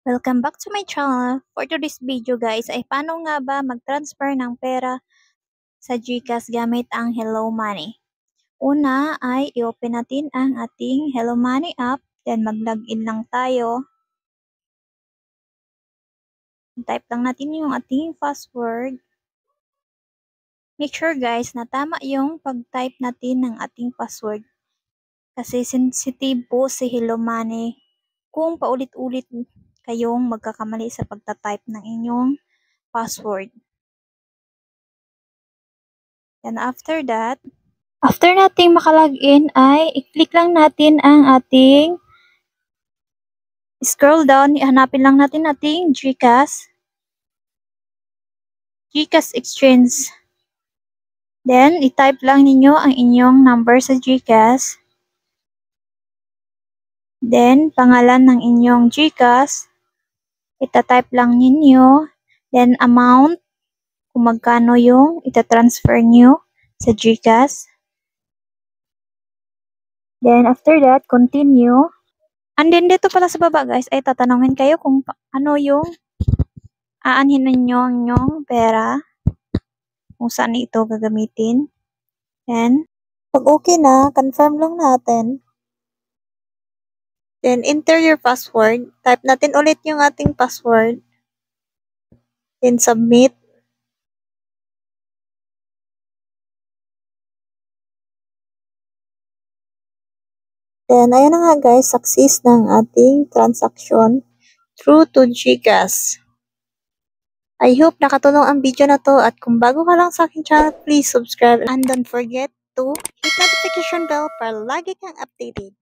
Welcome back to my channel. For today's video guys ay paano nga ba mag-transfer ng pera sa GCash gamit ang Hello Money. Una ay i-open natin ang ating Hello Money app, then mag-login lang tayo. Type lang natin yung ating password. Make sure guys na tama yung pag-type natin ng ating password. Kasi sensitive po si Hello Money kung paulit-ulit kayong magkakamali sa pagta-type ng inyong password. Then after that, after nating makalagin ay i-click lang natin ang ating scroll down, hanapin lang natin ating GCash Exchange. Then i-type lang ninyo ang inyong number sa GCash. Then pangalan ng inyong GCash, ita-type lang ninyo. Then amount, kung magkano yung ita-transfer nyo sa GCash. Then after that, continue. And then dito pala sa baba guys ay tatanungin kayo kung ano yung aanhin ninyo ang inyong pera, kung saan ito gagamitin. And pag okay na, confirm lang natin. Then enter your password. Type natin ulit yung ating password. Then submit. Then ayun na nga guys, success ng ating transaction through to GCash. I hope nakatulong ang video na to, at kung bago ka lang sa aking channel, please subscribe and don't forget to hit notification bell para lagi kang updated.